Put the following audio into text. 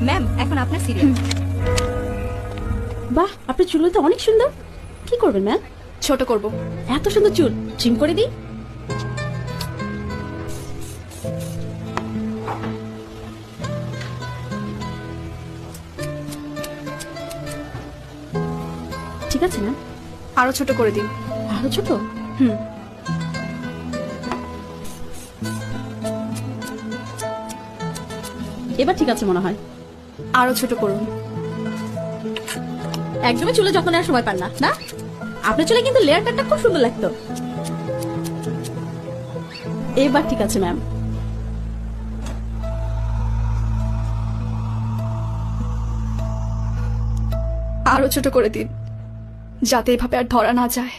Ma'am এখন আপনার serial. বাহ, আপনার চুল তো অনেক সুন্দর। কি করবেন ম্যাম? ছোট করব। এত সুন্দর চুল ট্রিম করে দিই। ঠিক আছে ম্যাম। আরো ছোট করে দিন। আরো ছোট? হুম। এবার ঠিক আছে মনে হয়। আরো ছোট করুন। একদমই চুলে যত্ন নেওয়ার সময় পান না, না? আপনার চুলে কিন্তু লেয়ার কাটটা খুব সুন্দর লাগতো। এবার ঠিক আছে ম্যাম। আরো ছোট করে দিন, যাতে এভাবে আর ধরা না যায়।